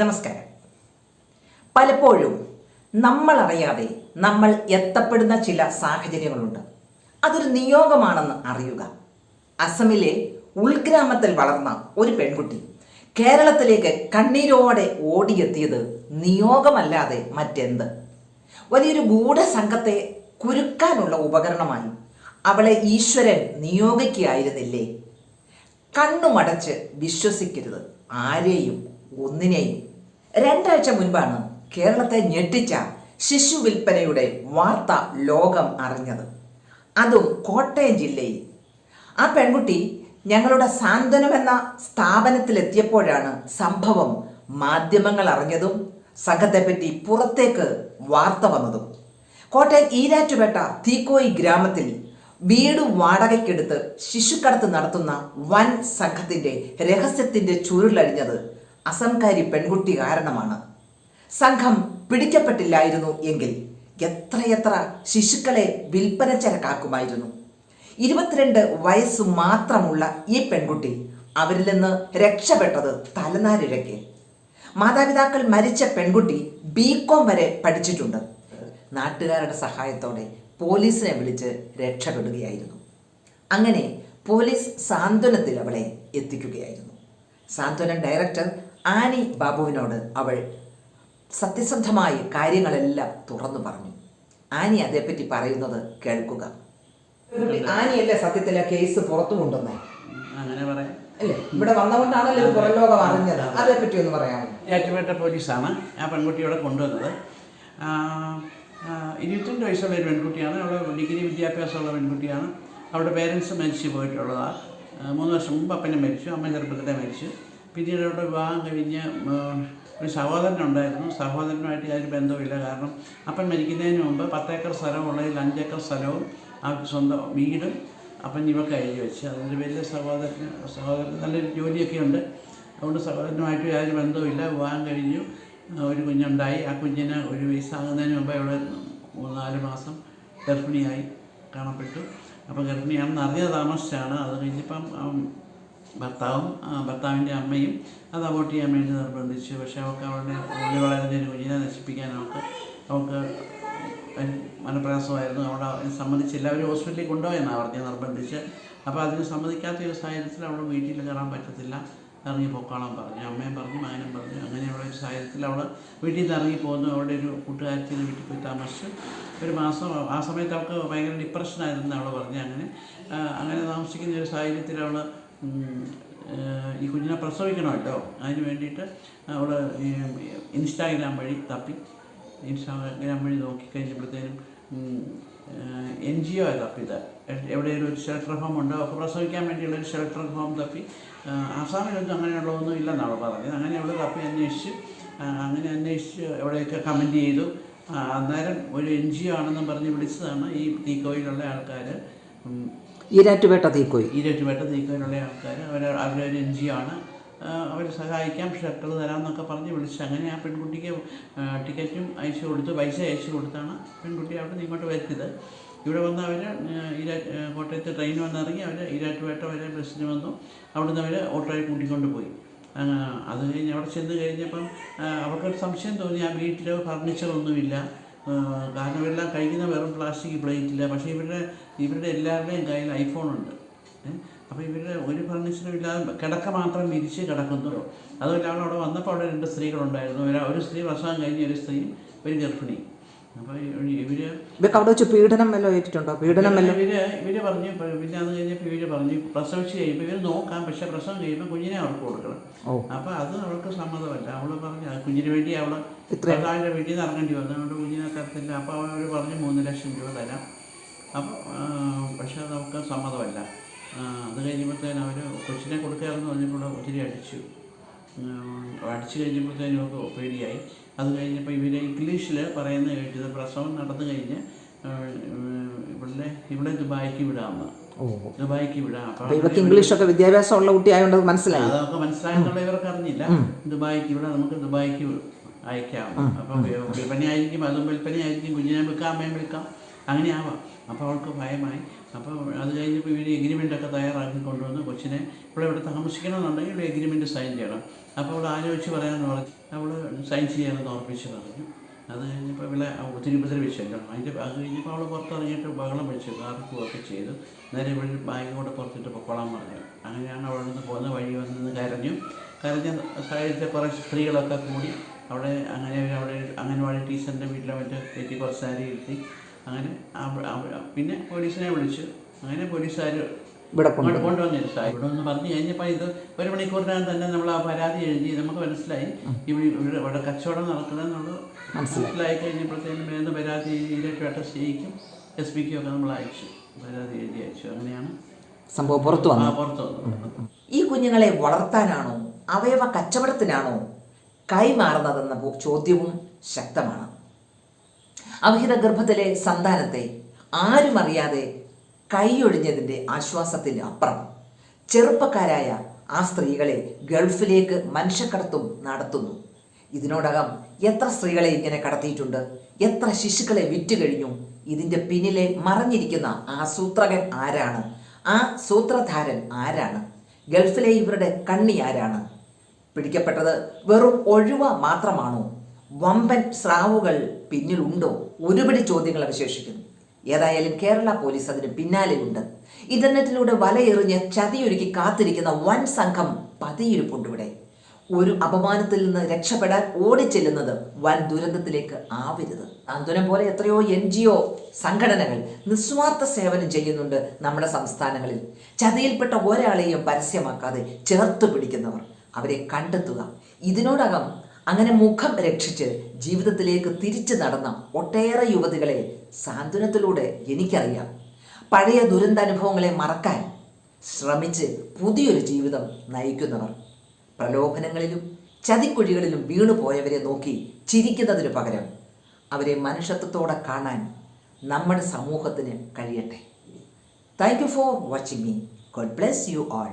നമസ്കാരം. പലപ്പോഴും നമ്മളറിയാതെ നമ്മൾ എത്തപ്പെടുന്ന ചില സാഹചര്യങ്ങളുണ്ട്. അതൊരു നിയോഗമാണെന്ന് അറിയുക. അസമിലെ ഉൾഗ്രാമത്തിൽ വളർന്ന ഒരു പെൺകുട്ടി കേരളത്തിലേക്ക് കണ്ണീരോടെ ഓടിയെത്തിയത് നിയോഗമല്ലാതെ മറ്റെന്ത്? വലിയൊരു ഗൂഢസംഘത്തെ കുരുക്കാനുള്ള ഉപകരണമായി അവളെ ഈശ്വരൻ നിയോഗിക്കുകയായിരുന്നില്ലേ? കണ്ണുമടച്ച് വിശ്വസിക്കരുത് ആരെയും ഒന്നിനെയും. 2 ആഴ്ച മുൻപാണ് കേരളത്തെ ഞെട്ടിച്ച ശിശു വിൽപ്പനയുടെ വാർത്ത ലോകം അറിഞ്ഞത്. അതും കോട്ടയം ജില്ലയിൽ. ആ പെൺകുട്ടി ഞങ്ങളുടെ സാന്ത്വനം എന്ന സ്ഥാപനത്തിലെത്തിയപ്പോഴാണ് സംഭവം മാധ്യമങ്ങൾ അറിഞ്ഞതും സംഘത്തെപ്പറ്റി പുറത്തേക്ക് വാർത്ത വന്നതും. കോട്ടയം ഈരാറ്റുപേട്ട തീക്കോയി ഗ്രാമത്തിൽ വീട് വാടകയ്ക്കെടുത്ത് ശിശുക്കടത്ത് നടത്തുന്ന വൻ സംഘത്തിൻ്റെ രഹസ്യത്തിൻ്റെ ചുരുളഴിഞ്ഞത് അസംകാരി പെൺകുട്ടി കാരണമാണ്. സംഘം പിടിക്കപ്പെട്ടില്ലായിരുന്നു എങ്കിൽ എത്രയെത്ര ശിശുക്കളെ വിൽപ്പന ചരക്കാക്കുമായിരുന്നു. 22 വയസ്സ് മാത്രമുള്ള ഈ പെൺകുട്ടി അവരിൽ നിന്ന് രക്ഷപ്പെട്ടത് തലനാരിഴയ്ക്ക്. മാതാപിതാക്കൾ മരിച്ച പെൺകുട്ടി BCom വരെ പഠിച്ചിട്ടുണ്ട്. നാട്ടുകാരുടെ സഹായത്തോടെ പോലീസിനെ വിളിച്ച് രക്ഷപ്പെടുകയായിരുന്നു. അങ്ങനെ പോലീസ് സാന്ത്വനത്തിൽ അവളെ എത്തിക്കുകയായിരുന്നു. സാന്ത്വനം ഡയറക്ടർ ആനി ബാബുവിനോട് അവൾ സത്യസന്ധമായി കാര്യങ്ങളെല്ലാം തുറന്നു പറഞ്ഞു. ആനി അതേപ്പറ്റി പറയുന്നത് കേൾക്കുക. ആനിയല്ലേ സത്യത്തിലെ കേസ് പുറത്തു കൊണ്ടുവന്നേ? അങ്ങനെ പറയാം അല്ലേ? ഇവിടെ വന്നുകൊണ്ടാണല്ലോ ഇത് പുറം ലോകം അറിഞ്ഞത്. അതേപ്പറ്റി ഒന്ന് പറയാമോ? ഈരാറ്റുപേട്ട പോലീസാണ് ആ പെൺകുട്ടിയോടെ കൊണ്ടുവന്നത്. 22 വയസ്സുള്ള ഒരു പെൺകുട്ടിയാണ്. അവൾ ഡിഗ്രി വിദ്യാഭ്യാസമുള്ള പെൺകുട്ടിയാണ്. അവളുടെ പേരൻസ് മരിച്ചു പോയിട്ടുള്ളതാണ്. 3 വർഷം മുമ്പ് അപ്പനെ മരിച്ചു, അമ്മ ചെറുപ്പത്തിലെ മരിച്ചു. പിന്നീട് അവരുടെ വിവാഹം കഴിഞ്ഞ് ഒരു സഹോദരനുണ്ടായിരുന്നു. സഹോദരനുമായിട്ട് യാതൊരു ബന്ധവുമില്ല. കാരണം അപ്പൻ മരിക്കുന്നതിന് മുമ്പ് 10 ഏക്കർ സ്ഥലമുള്ളതിൽ 5 ഏക്കർ സ്ഥലവും അവർക്ക് സ്വന്തം വീടും അപ്പൻ ഇവർക്ക് എഴുതി വെച്ച്. അതിൻ്റെ വലിയ സഹോദരൻ നല്ലൊരു ജോലിയൊക്കെ ഉണ്ട്. അതുകൊണ്ട് സഹോദരനുമായിട്ട് യാതൊരു ബന്ധവുമില്ല. വിവാഹം കഴിഞ്ഞു, ഒരു കുഞ്ഞുണ്ടായി. ആ കുഞ്ഞിന് 1 വയസ്സാകുന്നതിന് മുമ്പ് അവൾ 4 മാസം ഗർഭിണിയായി കാണപ്പെട്ടു. അപ്പോൾ ഗർഭിണിയാണെന്ന് അറിഞ്ഞത് താമസിച്ചാണ്. അത് കഴിഞ്ഞപ്പം ഭർത്താവിൻ്റെ അമ്മയും അത് അബോർട്ട് ചെയ്യാൻ വേണ്ടി നിർബന്ധിച്ചു. പക്ഷേ അവൾക്ക് അവളുടെ വളരുന്ന ഒരു കുഞ്ഞിനെ നശിപ്പിക്കാൻ അവൾക്ക് മനപ്രയാസമായിരുന്നു. അവിടെ സമ്മതിച്ചില്ല. അവർ ഹോസ്പിറ്റലിൽ കൊണ്ടുപോയെന്നാണ് പറഞ്ഞ് നിർബന്ധിച്ച്. അപ്പോൾ അതിന് സമ്മതിക്കാത്ത ഒരു സാഹചര്യത്തിൽ അവൾ വീട്ടിൽ കയറാൻ പറ്റത്തില്ല, ഇറങ്ങി പോക്കോളാൻ പറഞ്ഞു. അമ്മയും പറഞ്ഞു, മകനും പറഞ്ഞു. അങ്ങനെയുള്ള ഒരു സാഹചര്യത്തിൽ അവൾ വീട്ടിൽ നിന്ന് ഇറങ്ങി പോകുന്നു. അവിടെ ഒരു കൂട്ടുകാരത്തിൻ്റെ വീട്ടിൽ പോയി താമസിച്ചു. 1 മാസം. ആ സമയത്ത് അവൾക്ക് ഭയങ്കര ഡിപ്രഷനായിരുന്നു അവൾ പറഞ്ഞു. അങ്ങനെ താമസിക്കുന്ന ഒരു സാഹചര്യത്തിൽ അവൾ ഈ കുഞ്ഞിനെ പ്രസവിക്കണമല്ലോ. അതിന് വേണ്ടിയിട്ട് അവൾ ഇൻസ്റ്റാഗ്രാം വഴി തപ്പി. ഇൻസ്റ്റാഗ്രാം വഴി നോക്കിക്കഴിഞ്ഞപ്പോഴത്തേനും NGO തപ്പിയത്. എവിടെയൊരു ഷെൽട്ടർ ഹോം ഉണ്ട്, അവർക്ക് പ്രസവിക്കാൻ വേണ്ടിയുള്ളൊരു ഷെൽട്ടർ ഹോം തപ്പി. ആസാമിലൊന്നും അങ്ങനെയുള്ളതൊന്നും ഇല്ലെന്നാണ് അവൾ പറഞ്ഞത്. അങ്ങനെ അവൾ തപ്പി അന്വേഷിച്ച് എവിടെയൊക്കെ കമൻറ്റ് ചെയ്തു. അന്നേരം ഒരു NGO ആണെന്നും പറഞ്ഞ് വിളിച്ചതാണ് ഈ തീക്കോയിലുള്ള ആൾക്കാർ. ഈരാറ്റുപേട്ട തീക്കോയിലുള്ള ആൾക്കാർ. അവരൊരു NGO ആണ്, അവർ സഹായിക്കാം, ഷെൽട്ടർ തരാമെന്നൊക്കെ പറഞ്ഞ് വിളിച്ച്. അങ്ങനെ ആ പെൺകുട്ടിക്ക് ടിക്കറ്റും അയച്ചു കൊടുത്തു, പൈസ അയച്ചു കൊടുത്താണ് പെൺകുട്ടി അവിടെ നിന്ന് ഇങ്ങോട്ട് വരുത്തിയത്. ഇവിടെ വന്ന് അവർ കോട്ടയത്ത് ട്രെയിൻ വന്നിറങ്ങി. അവർ ഈരാറ്റുപേട്ട വരെ ബസ്സിന് വന്നു. അവിടുന്ന് അവർ ഓട്ടോയിൽ കൂട്ടിക്കൊണ്ട് പോയി. അത് കഴിഞ്ഞ് അവിടെ ചെന്ന് കഴിഞ്ഞപ്പം അവർക്കൊരു സംശയം തോന്നി. ആ വീട്ടിൽ ഫർണിച്ചറൊന്നുമില്ല. കാരണം ഇവരെല്ലാം കഴിക്കുന്ന വെറും പ്ലാസ്റ്റിക് പ്ലേറ്റില്ല. പക്ഷേ ഇവരുടെ എല്ലാവരുടെയും കയ്യിൽ ഐഫോണുണ്ട്. അപ്പോൾ ഇവരുടെ ഒരു ഫർണിച്ചറും ഇല്ലാതെ കിടക്ക മാത്രം വിരിച്ച് കിടക്കുന്നു. അതുപോലെ അവിടെ വന്നപ്പോൾ അവിടെ 2 സ്ത്രീകളുണ്ടായിരുന്നു. ഒരു സ്ത്രീ പ്രസവം കഴിഞ്ഞ ഒരു സ്ത്രീ, ഒരു ഗർഭിണി. അപ്പോൾ ഇവർക്ക് അവിടെ വെച്ച് പീഡനം വല്ലതും ഏറ്റിട്ടുണ്ടോ? ഇവർ പറഞ്ഞു. പിന്നെ അത് കഴിഞ്ഞപ്പോൾ ഇവർ പറഞ്ഞു പ്രസവിച്ച് കഴിയുമ്പോൾ ഇവർ നോക്കാം, പക്ഷേ പ്രസവം കഴിയുമ്പോൾ കുഞ്ഞിനെ അവർക്ക് കൊടുക്കണം. അപ്പോൾ അത് അവൾക്ക് സമ്മതമല്ല. അവൾ പറഞ്ഞു കുഞ്ഞിന് വേണ്ടി അവൾ ഭർത്താവിൻ്റെ വീട്ടിൽ നിന്ന് ഇറങ്ങേണ്ടി വന്നു. അതുകൊണ്ട് കുഞ്ഞിനെ തരത്തില്ല. അപ്പോൾ അവർ പറഞ്ഞു 3 ലക്ഷം രൂപ തരാം. അപ്പോൾ പക്ഷേ അത് അവൾക്ക് സമ്മതമല്ല. അത് കഴിഞ്ഞപ്പോഴത്തേനും അവർ കൊച്ചിനെ കൊടുക്കാമെന്ന് പറഞ്ഞപ്പോൾ ഒത്തിരി അടിച്ചു കഴിഞ്ഞപ്പോഴത്തേനും അവർക്ക് പേടിയായി. അത് കഴിഞ്ഞപ്പോൾ ഇവർ ഇംഗ്ലീഷിൽ പറയുന്നത് കേട്ടത് പ്രസവം നടന്നു കഴിഞ്ഞ് ഇവിടെ ദുബായിക്ക് വിടാമെന്ന്. ദുബായിക്ക് വിടാം. അപ്പോൾ ഇംഗ്ലീഷൊക്കെ വിദ്യാഭ്യാസമുള്ള കുട്ടിയായതുകൊണ്ട് മനസ്സിലായി. അതൊക്കെ മനസ്സിലായെന്നുള്ള ഇവർക്ക് അറിഞ്ഞില്ല. ദുബായിക്ക് ഇവിടെ നമുക്ക് ദുബായിക്ക് അയക്കാം. അപ്പം വിൽപ്പനയായിരിക്കും, അതും വിൽപ്പനയായിരിക്കും. കുഞ്ഞിനെ വിൽക്കാം, അമ്മയും വിൽക്കാം. അങ്ങനെ ആവാം. അപ്പോൾ അവൾക്ക് ഭയമായി. അപ്പോൾ അത് കഴിഞ്ഞപ്പോൾ ഇവർ എഗ്രിമെൻ്റൊക്കെ തയ്യാറാക്കി കൊണ്ടുവന്ന് കൊച്ചിനെ ഇവിടെ താമസിക്കണമെന്നുണ്ടെങ്കിൽ ഒരു എഗ്രിമെൻറ്റ് സൈൻ ചെയ്യണം. അപ്പോൾ അവൾ ആലോചിച്ച് പറയാമെന്ന് പറഞ്ഞു. അവൾ സൈൻ ചെയ്യാമെന്ന് ഉറപ്പിച്ച് പറഞ്ഞു. അത് കഴിഞ്ഞപ്പോൾ ഇവിടെ ഒത്തിരി ഉപദ്രവിച്ചല്ലോ. അത് കഴിഞ്ഞപ്പോൾ അവൾ പുറത്തിറങ്ങിയിട്ട് ബഹളം വെച്ച് കാർക്കുകയൊക്കെ ചെയ്തു. നേരെ ഇവിടെ ബാഗ് കൂടെ പുറത്തിട്ട് പൊക്കോളാൻ പറഞ്ഞു. അങ്ങനെയാണ് അവിടെ നിന്ന് പോകുന്ന വഴി വന്ന് കരഞ്ഞ സാഹചര്യത്തെ കുറേ സ്ത്രീകളൊക്കെ കൂടി അവിടെ അംഗൻവാടി ടീച്ചറിൻ്റെ വീട്ടിലെ മറ്റേ കയറ്റി കുറച്ച് സാരി ഇരുത്തി. അങ്ങനെ പിന്നെ പോലീസിനെ വിളിച്ചു. അങ്ങനെ പോലീസുകാർ ഇവിടെ കൊണ്ടുവന്നില്ല. ഇവിടെ ഒന്ന് പറഞ്ഞു കഴിഞ്ഞപ്പോൾ ഇത് 1 മണിക്കൂറിനകം തന്നെ നമ്മൾ ആ പരാതി എഴുതി. നമുക്ക് മനസ്സിലായി ഇവിടെ കച്ചവടം നടക്കണമെന്നുള്ളത് മനസ്സിലായി. കഴിഞ്ഞപ്പോഴത്തേനും വേണ്ട പരാതി ഇരട്ട സിക്കും SP-ക്കും ഒക്കെ നമ്മൾ അയച്ചു, പരാതി എഴുതി അയച്ചു. അങ്ങനെയാണ് സംഭവം പുറത്തു വന്നു. ഈ കുഞ്ഞുങ്ങളെ വളർത്താനാണോ അവയവ കച്ചവടത്തിനാണോ കൈമാറുന്നതെന്ന ചോദ്യവും ശക്തമാണ്. അവിഹിത ഗർഭത്തിലെ സന്താനത്തെ ആരും അറിയാതെ കൈയൊഴിഞ്ഞതിൻ്റെ ആശ്വാസത്തിന് അപ്പുറം ചെറുപ്പക്കാരായ ആ സ്ത്രീകളെ ഗൾഫിലേക്ക് മനുഷ്യക്കടത്തും നടത്തുന്നു. ഇതിനോടകം എത്ര സ്ത്രീകളെ ഇങ്ങനെ കടത്തിയിട്ടുണ്ട്, എത്ര ശിശുക്കളെ വിറ്റുകഴിഞ്ഞു. ഇതിൻ്റെ പിന്നിലെ മറഞ്ഞിരിക്കുന്ന ആസൂത്രകൻ ആരാണ്, ആ സൂത്രധാരൻ ആരാണ്, ഗൾഫിലെ ഇവരുടെ കണ്ണി ആരാണ്? പിടിക്കപ്പെട്ടത് വെറും ഒഴിവ മാത്രമാണോ? വമ്പൻ സ്രാവുകൾ പിന്നിലുണ്ടോ? ഒരുപിടി ചോദ്യങ്ങൾ അവശേഷിക്കുന്നു. ഏതായാലും കേരള പോലീസ് അതിന് പിന്നാലെയുണ്ട്. ഇന്റർനെറ്റിലൂടെ വലയെറിഞ്ഞ് ചതിയൊരുക്കി കാത്തിരിക്കുന്ന വൻ സംഘം പതിയിരിപ്പുണ്ട് ഇവിടെ. ഒരു അപമാനത്തിൽ നിന്ന് രക്ഷപ്പെടാൻ ഓടിച്ചെല്ലുന്നത് വൻ ദുരന്തത്തിലേക്ക് ആവരുത്. സാന്ത്വനം പോലെ എത്രയോ NGO സംഘടനകൾ നിസ്വാർത്ഥ സേവനം ചെയ്യുന്നുണ്ട് നമ്മുടെ സംസ്ഥാനങ്ങളിൽ. ചതിയിൽപ്പെട്ട ഒരാളെയും പരസ്യമാക്കാതെ ചേർത്ത് പിടിക്കുന്നവർ, അവരെ കണ്ടെത്തുക. ഇതിനോടകം അങ്ങനെ മുഖം രക്ഷിച്ച് ജീവിതത്തിലേക്ക് തിരിച്ചു നടന്ന ഒട്ടേറെ യുവതികളെ സാന്ത്വനത്തിലൂടെ എനിക്കറിയാം. പഴയ ദുരന്താനുഭവങ്ങളെ മറക്കാൻ ശ്രമിച്ച് പുതിയൊരു ജീവിതം നയിക്കുന്നവർ, പ്രലോഭനങ്ങളിലും ചതിക്കുഴികളിലും വീണുപോയവരെ നോക്കി ചിരിക്കുന്നതിനു പകരം അവരെ മനുഷ്യത്വത്തോടെ കാണാൻ നമ്മുടെ സമൂഹത്തിന് കഴിയട്ടെ. Thank you for watching me. God bless you all.